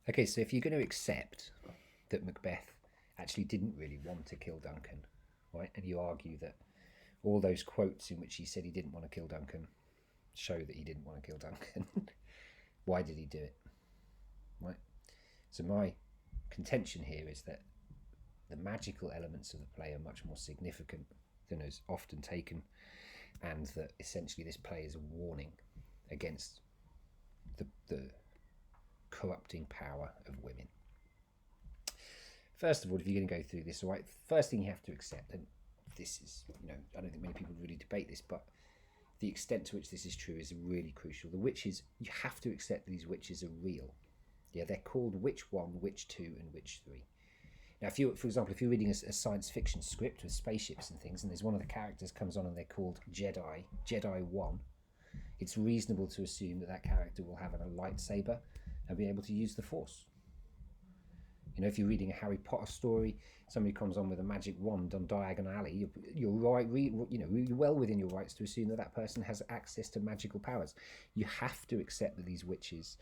Okay, so if you're going to accept that Macbeth actually didn't really want to kill Duncan, right, and you argue that all those quotes in which he said he didn't want to kill Duncan show that he didn't want to kill Duncan, why did he do it? Right? So my contention here is that the magical elements of the play are much more significant than is often taken, and that essentially this play is a warning against the corrupting power of women. First of all, if you're going to go through this, right, first thing you have to accept, and this is, I don't think many people really debate this, but the extent to which this is true is really crucial. The witches, you have to accept these witches are real. Yeah, they're called Witch 1, Witch 2, and Witch 3. Now, if you, for example, if you're reading a science fiction script with spaceships and things, and there's one of the characters comes on and they're called Jedi 1, it's reasonable to assume that that character will have a lightsaber and be able to use the Force. If you're reading a Harry Potter story, somebody comes on with a magic wand on Diagon Alley, you're right, you're well within your rights to assume that that person has access to magical powers. You have to accept that these witches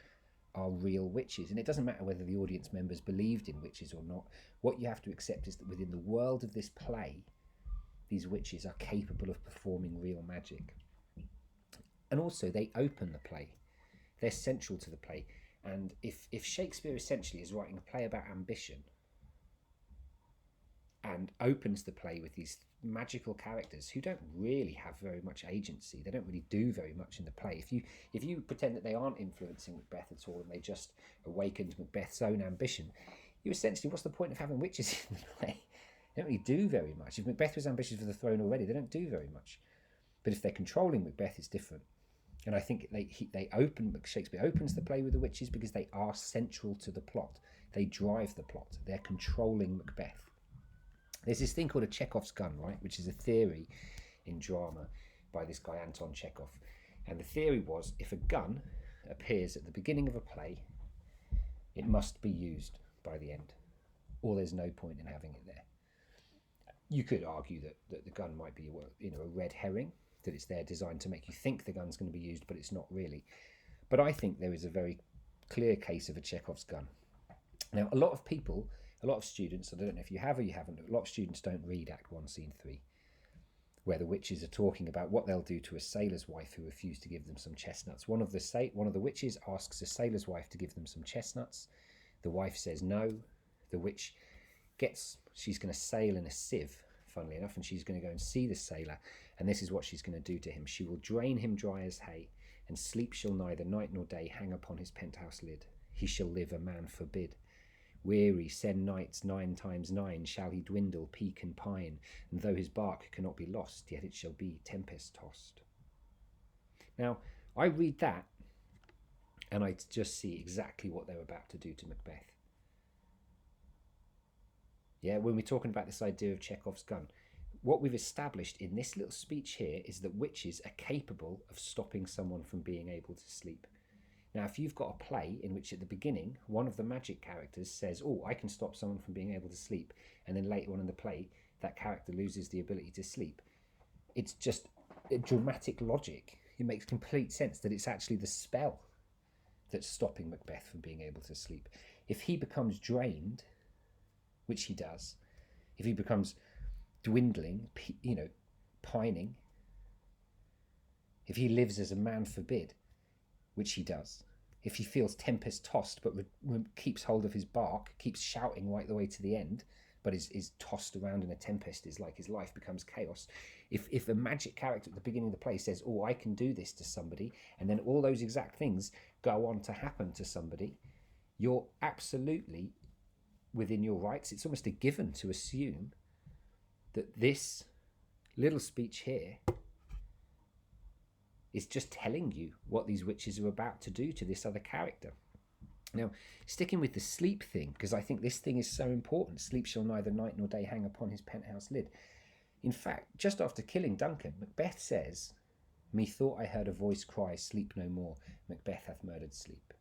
are real witches, and it doesn't matter whether the audience members believed in witches or not. What you have to accept is that within the world of this play, these witches are capable of performing real magic. And also, they open the play. They're central to the play. And if Shakespeare essentially is writing a play about ambition and opens the play with these magical characters who don't really have very much agency, they don't really do very much in the play. If you pretend that they aren't influencing Macbeth at all and they just awakened Macbeth's own ambition, you essentially, what's the point of having witches in the play? They don't really do very much. If Macbeth was ambitious for the throne already, they don't do very much. But if they're controlling Macbeth, it's different. And I think Shakespeare opens the play with the witches because they are central to the plot. They drive the plot. They're controlling Macbeth. There's this thing called a Chekhov's gun, right, which is a theory in drama by this guy Anton Chekhov. And the theory was, if a gun appears at the beginning of a play, it must be used by the end, or there's no point in having it there. You could argue that the gun might be a red herring, that it's there designed to make you think the gun's going to be used, but it's not really. But I think there is a very clear case of a Chekhov's gun. Now, a lot of students, I don't know if you have or you haven't, a lot of students don't read Act 1, Scene 3, where the witches are talking about what they'll do to a sailor's wife who refused to give them some chestnuts. One of the witches asks a sailor's wife to give them some chestnuts. The wife says no. The witch she's going to sail in a sieve, funnily enough, and she's going to go and see the sailor, and this is what she's going to do to him. She will drain him dry as hay, and sleep shall neither night nor day hang upon his penthouse lid. He shall live a man forbid. Weary, send nights 9 times 9, shall he dwindle, peak and pine, and though his bark cannot be lost, yet it shall be tempest-tossed. Now, I read that, and I just see exactly what they're about to do to Macbeth. Yeah, when we're talking about this idea of Chekhov's gun, what we've established in this little speech here is that witches are capable of stopping someone from being able to sleep. Now, if you've got a play in which at the beginning, one of the magic characters says, oh, I can stop someone from being able to sleep, and then later on in the play, that character loses the ability to sleep, it's just dramatic logic. It makes complete sense that it's actually the spell that's stopping Macbeth from being able to sleep. If he becomes drained, which he does, if he becomes dwindling, pining, if he lives as a man forbid, which he does, if he feels tempest-tossed but keeps hold of his bark, keeps shouting right the way to the end, but is tossed around in a tempest, is like his life becomes chaos. If a magic character at the beginning of the play says, oh, I can do this to somebody, and then all those exact things go on to happen to somebody, you're absolutely within your rights. It's almost a given to assume that this little speech here is just telling you what these witches are about to do to this other character. Now, sticking with the sleep thing, because I think this thing is so important. Sleep shall neither night nor day hang upon his penthouse lid. In fact, just after killing Duncan, Macbeth says, methought I heard a voice cry, sleep no more. Macbeth hath murdered sleep.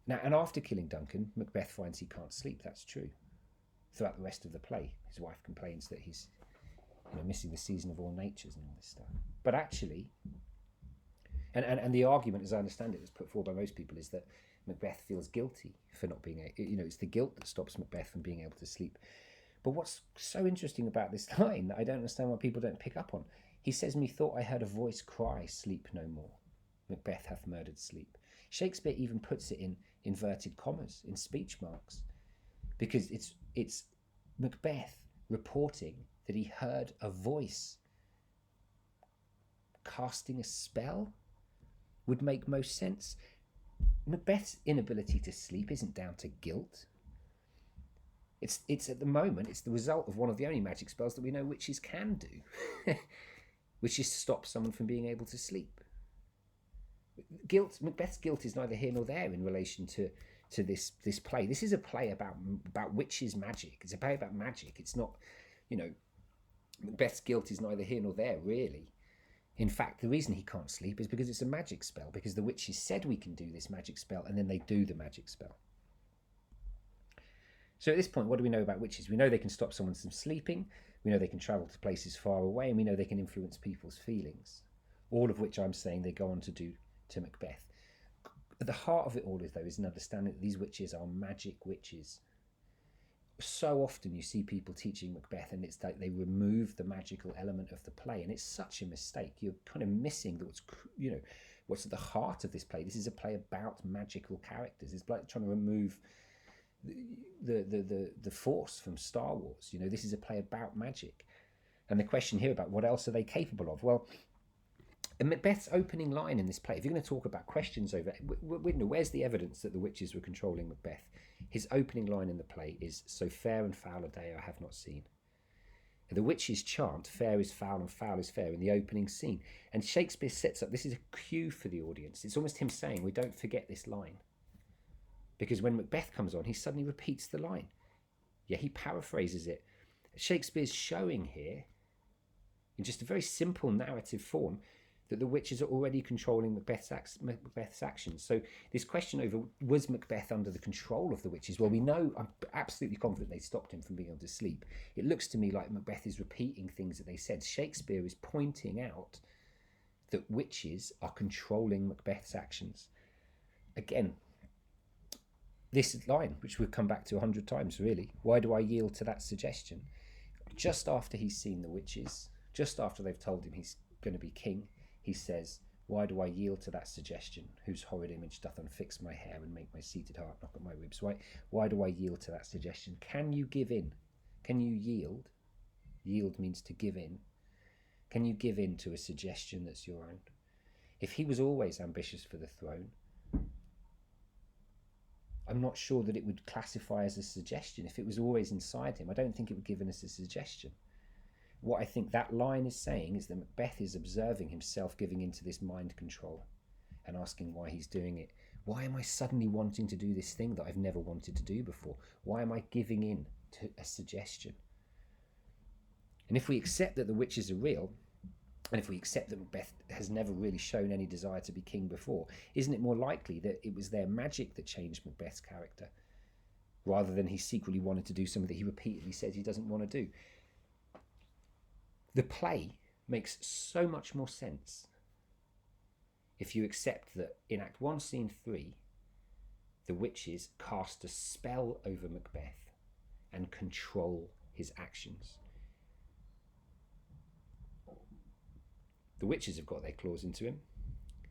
Now, and after killing Duncan, Macbeth finds he can't sleep. That's true. Throughout the rest of the play, his wife complains that he's missing the season of all natures and all this stuff. But actually, And the argument, as I understand it, that's put forward by most people, is that Macbeth feels guilty for not being, it's the guilt that stops Macbeth from being able to sleep. But what's so interesting about this line that I don't understand why people don't pick up on, he says, "Methought I heard a voice cry, sleep no more. Macbeth hath murdered sleep." Shakespeare even puts it in inverted commas, in speech marks, because it's Macbeth reporting that he heard a voice casting a spell. Would make most sense. Macbeth's inability to sleep isn't down to guilt. It's at the moment, it's the result of one of the only magic spells that we know witches can do, which is to stop someone from being able to sleep. Macbeth's guilt is neither here nor there in relation to this play. This is a play about witches' magic. It's a play about magic. It's not, Macbeth's guilt is neither here nor there, really. In fact, the reason he can't sleep is because it's a magic spell, because the witches said we can do this magic spell, and then they do the magic spell. So at this point, what do we know about witches? We know they can stop someone from sleeping, we know they can travel to places far away, and we know they can influence people's feelings. All of which I'm saying they go on to do to Macbeth. At the heart of it all, though, is an understanding that these witches are magic witches. So often you see people teaching Macbeth and it's like they remove the magical element of the play, and it's such a mistake. You're kind of missing what's at the heart of this play. This is a play about magical characters. It's like trying to remove the Force from Star Wars. This is a play about magic. And the question here about what else are they capable of? Well, Macbeth's opening line in this play, if you're going to talk about questions over, where's the evidence that the witches were controlling Macbeth? His opening line in the play is, "So fair and foul a day I have not seen." The witches chant, "Fair is foul and foul is fair," in the opening scene. And Shakespeare sets up, this is a cue for the audience. It's almost him saying, we don't forget this line. Because when Macbeth comes on, he suddenly repeats the line. Yeah, he paraphrases it. Shakespeare's showing here, in just a very simple narrative form, that the witches are already controlling Macbeth's actions. So this question over, was Macbeth under the control of the witches? Well, we know, I'm absolutely confident they stopped him from being able to sleep. It looks to me like Macbeth is repeating things that they said. Shakespeare is pointing out that witches are controlling Macbeth's actions. Again, this line, which we've come back to 100 times really, why do I yield to that suggestion? Just after he's seen the witches, just after they've told him he's going to be king, he says, "Why do I yield to that suggestion? Whose horrid image doth unfix my hair and make my seated heart knock at my ribs?" Why do I yield to that suggestion? Can you give in? Can you yield? Yield means to give in. Can you give in to a suggestion that's your own? If he was always ambitious for the throne, I'm not sure that it would classify as a suggestion. If it was always inside him, I don't think it would give us a suggestion. What I think that line is saying is that Macbeth is observing himself giving into this mind control and asking why he's doing it. Why am I suddenly wanting to do this thing that I've never wanted to do before? Why am I giving in to a suggestion? And if we accept that the witches are real, and if we accept that Macbeth has never really shown any desire to be king before, isn't it more likely that it was their magic that changed Macbeth's character, rather than he secretly wanted to do something that he repeatedly says he doesn't want to do? The play makes so much more sense if you accept that in Act 1, Scene 3, the witches cast a spell over Macbeth and control his actions. The witches have got their claws into him,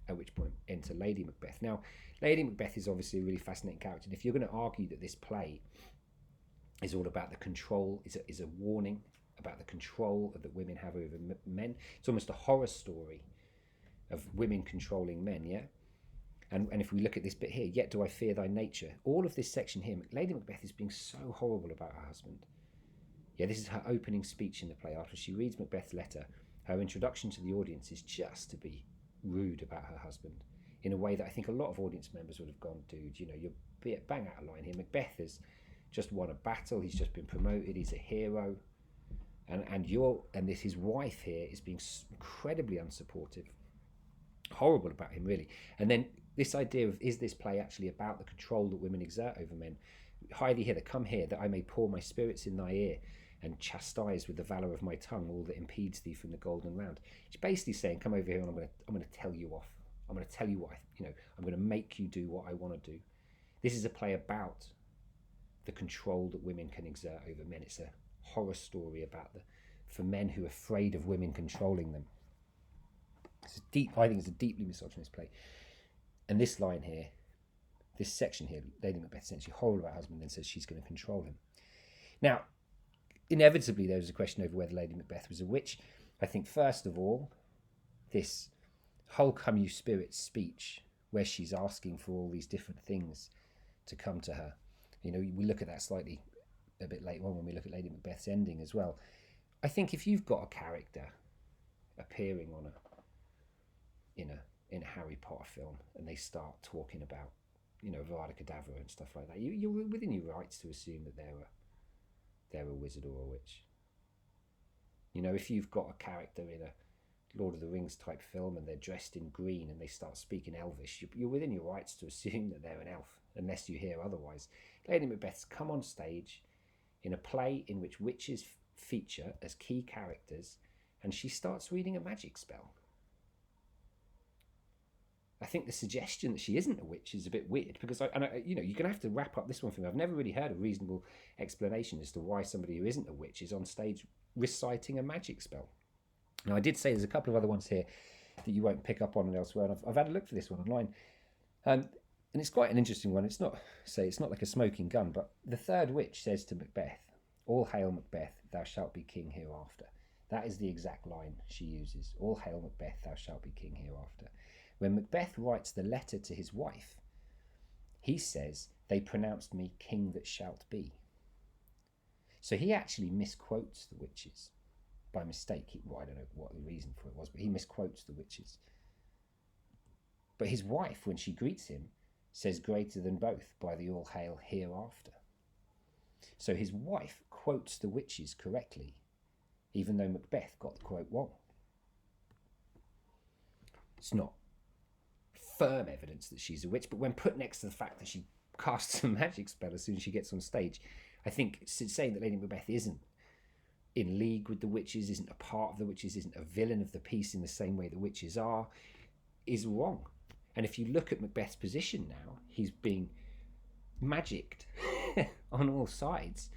at which point enter Lady Macbeth. Now, Lady Macbeth is obviously a really fascinating character, and if you're going to argue that this play is all about the control, is a warning about the control that women have over men, it's almost a horror story of women controlling men, yeah? And if we look at this bit here, "Yet do I fear thy nature," all of this section here, Lady Macbeth is being so horrible about her husband. Yeah, this is her opening speech in the play. After she reads Macbeth's letter, her introduction to the audience is just to be rude about her husband in a way that I think a lot of audience members would have gone, "Dude, you're bang out of line here. Macbeth has just won a battle. He's just been promoted. He's a hero. And his wife here is being incredibly unsupportive, horrible about him, really." And then this idea of, is this play actually about the control that women exert over men? "Hie thee hither, come here, that I may pour my spirits in thy ear, and chastise with the valour of my tongue all that impedes thee from the golden round." It's basically saying, come over here and I'm going to tell you off. I'm going to tell you what I'm going to make you do what I want to do. This is a play about the control that women can exert over men. It's a horror story about for men who are afraid of women controlling them. I think it's a deeply misogynist play. And this line here, this section here, Lady Macbeth essentially horrible about her husband, then says she's going to control him. Now, inevitably there was a question over whether Lady Macbeth was a witch. I think first of all, this whole "come you spirits" speech, where she's asking for all these different things to come to her. We look at that slightly a bit later on when we look at Lady Macbeth's ending as well. I think if you've got a character appearing on in a Harry Potter film and they start talking about Vada Kedavra and stuff like that, you're within your rights to assume that they're a wizard or a witch. If you've got a character in a Lord of the Rings type film and they're dressed in green and they start speaking Elvish, you're within your rights to assume that they're an elf, unless you hear otherwise. Lady Macbeth's come on stage in a play in which witches feature as key characters, and she starts reading a magic spell. I think the suggestion that she isn't a witch is a bit weird, because you're going to have to wrap up this one for me. I've never really heard a reasonable explanation as to why somebody who isn't a witch is on stage reciting a magic spell. Now, I did say there's a couple of other ones here that you won't pick up on and elsewhere, and I've had a look for this one online. And it's quite an interesting one. It's not like a smoking gun, but the third witch says to Macbeth, "All hail Macbeth, thou shalt be king hereafter." That is the exact line she uses. "All hail Macbeth, thou shalt be king hereafter." When Macbeth writes the letter to his wife, he says, "They pronounced me king that shalt be." So he actually misquotes the witches by mistake. I don't know what the reason for it was, but he misquotes the witches. But his wife, when she greets him, says, "Greater than both by the all hail hereafter." So his wife quotes the witches correctly, even though Macbeth got the quote wrong. It's not firm evidence that she's a witch, but when put next to the fact that she casts a magic spell as soon as she gets on stage, I think saying that Lady Macbeth isn't in league with the witches, isn't a part of the witches, isn't a villain of the piece in the same way the witches are, is wrong. And if you look at Macbeth's position now, he's being magicked on all sides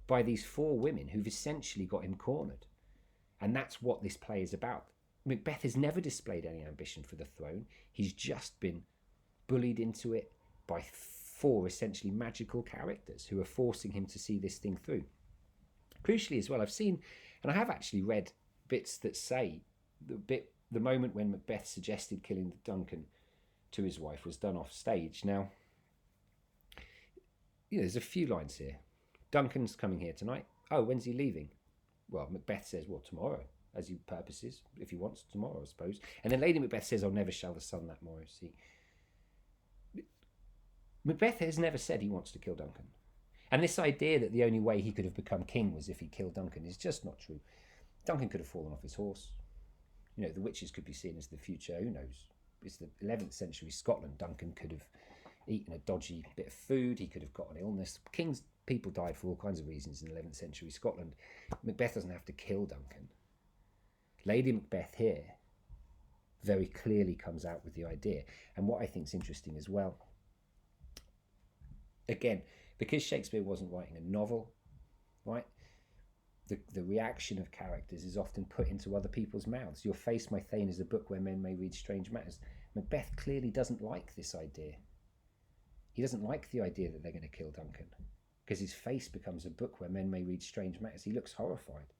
by these four women who've essentially got him cornered. And that's what this play is about. Macbeth has never displayed any ambition for the throne. He's just been bullied into it by four essentially magical characters who are forcing him to see this thing through. Crucially as well, I've seen, and I have actually read bits that say the moment when Macbeth suggested killing Duncan to his wife was done off stage. Now, there's a few lines here. Duncan's coming here tonight. Oh, when's he leaving? Well, Macbeth says, well, tomorrow, as he purposes, if he wants tomorrow, I suppose. And then Lady Macbeth says, "Oh, never shall the sun that morrow see." Macbeth has never said he wants to kill Duncan. And this idea that the only way he could have become king was if he killed Duncan is just not true. Duncan could have fallen off his horse. The witches could be seen as the future. Who knows? It's the 11th century Scotland. Duncan could have eaten a dodgy bit of food. He could have got an illness. People died for all kinds of reasons in 11th century Scotland. Macbeth doesn't have to kill Duncan. Lady Macbeth here very clearly comes out with the idea. And what I think is interesting as well, again, because Shakespeare wasn't writing a novel, right? The reaction of characters is often put into other people's mouths. Your Face, My Thane is a book where men may read strange matters. Macbeth clearly doesn't like this idea. He doesn't like the idea that they're going to kill Duncan, because his face becomes a book where men may read strange matters. He looks horrified.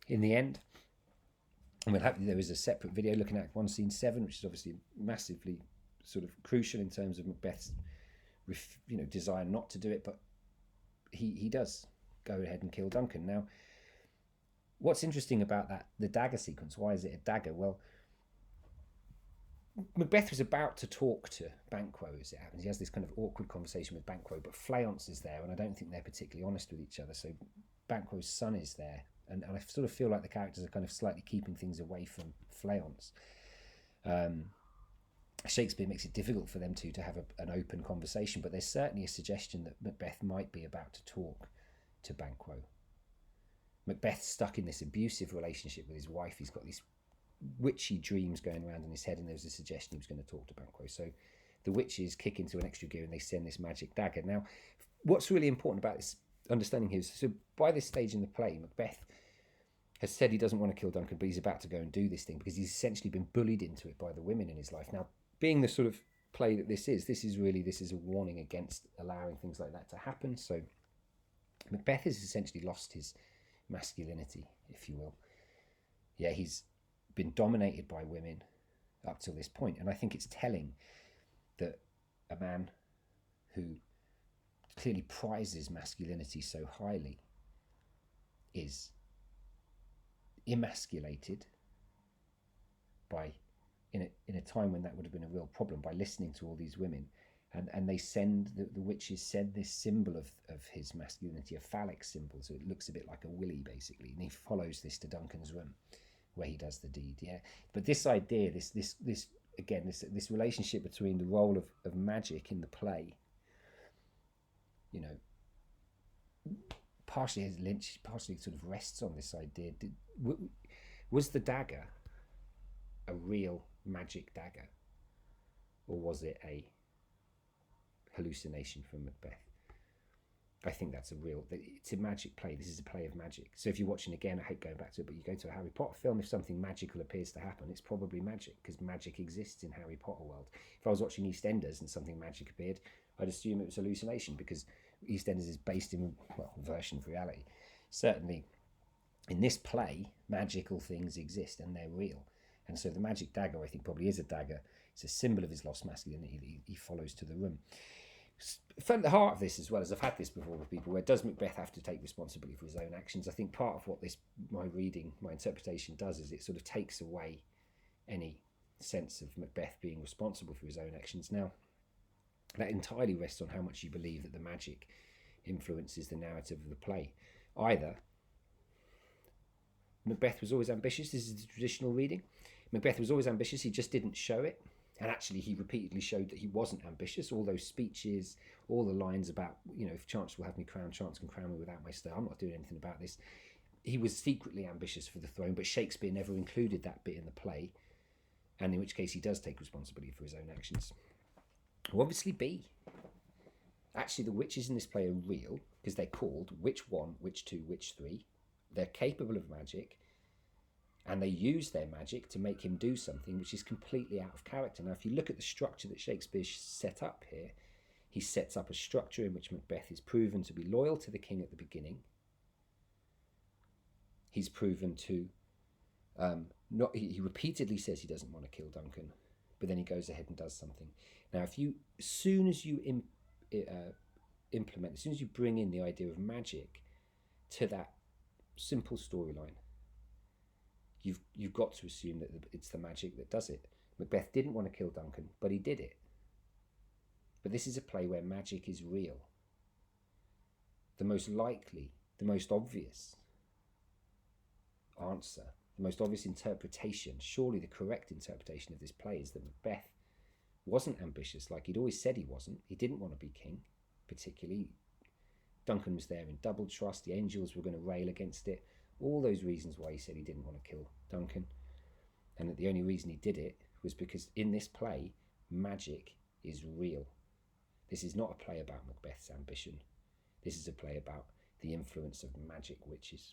In the end, there is a separate video looking at one scene 7, which is obviously massively sort of crucial in terms of Macbeth's desire not to do it, but he does go ahead and kill Duncan. Now, what's interesting about the dagger sequence, why is it a dagger? Well, Macbeth was about to talk to Banquo as it happens. He has this kind of awkward conversation with Banquo, but Fleance is there, and I don't think they're particularly honest with each other. So Banquo's son is there, and I sort of feel like the characters are kind of slightly keeping things away from Fleance. Shakespeare makes it difficult for them to have an open conversation, but there's certainly a suggestion that Macbeth might be about to talk to Banquo. Macbeth's stuck in this abusive relationship with his wife. He's got these witchy dreams going around in his head, and there was a suggestion he was going to talk to Banquo. So the witches kick into an extra gear and they send this magic dagger. Now, what's really important about this understanding here is, so by this stage in the play, Macbeth has said he doesn't want to kill Duncan, but he's about to go and do this thing because he's essentially been bullied into it by the women in his life. Now, being the sort of play that this is a warning against allowing things like that to happen. So Macbeth has essentially lost his masculinity, if you will. Yeah, he's been dominated by women up till this point, and I think it's telling that a man who clearly prizes masculinity so highly is emasculated by, in a time when that would have been a real problem, by listening to all these women. And they send, the witches send this symbol of his masculinity, a phallic symbol, so it looks a bit like a willy, basically. And he follows this to Duncan's room, where he does the deed. Yeah, but this idea, this relationship between the role of magic in the play, you know, partially as Lynch partially sort of rests on this idea. Was the dagger a real magic dagger, or was it a hallucination from Macbeth? I think it's a magic play. This is a play of magic. So if you're watching again, I hate going back to it, but you go to a Harry Potter film, if something magical appears to happen, it's probably magic, because magic exists in Harry Potter world. If I was watching EastEnders and something magic appeared, I'd assume it was hallucination, because EastEnders is based in, well, a version of reality. Certainly in this play, magical things exist and they're real. And so the magic dagger, I think, probably is a dagger. It's a symbol of his lost masculinity that he follows to the room. At the heart of this, as well as I've had this before with people, where does Macbeth have to take responsibility for his own actions? I think part of what my interpretation does is it sort of takes away any sense of Macbeth being responsible for his own actions. Now, that entirely rests on how much you believe that the magic influences the narrative of the play. Either Macbeth was always ambitious, this is the traditional reading, Macbeth was always ambitious, he just didn't show it. And actually, he repeatedly showed that he wasn't ambitious. All those speeches, all the lines about, you know, if chance will have me crowned, chance can crown me without my star, I'm not doing anything about this. He was secretly ambitious for the throne, but Shakespeare never included that bit in the play, and in which case he does take responsibility for his own actions. Well, obviously B. Actually, the witches in this play are real, because they're called Witch 1, Witch 2, Witch 3. They're capable of magic, and they use their magic to make him do something which is completely out of character. Now, if you look at the structure that Shakespeare set up here, he sets up a structure in which Macbeth is proven to be loyal to the king at the beginning. He's proven to he repeatedly says he doesn't want to kill Duncan, but then he goes ahead and does something. Now, as soon as you implement, as soon as you bring in the idea of magic to that simple storyline, you've got to assume that it's the magic that does it. Macbeth didn't want to kill Duncan, but he did it. But this is a play where magic is real. The most likely, the most obvious answer, the most obvious interpretation, surely the correct interpretation of this play, is that Macbeth wasn't ambitious like he'd always said he wasn't. He didn't want to be king, particularly. Duncan was there in double trust. The angels were going to rail against it. All those reasons why he said he didn't want to kill Duncan, and that the only reason he did it was because in this play, magic is real. This is not a play about Macbeth's ambition. This is a play about the influence of magic witches.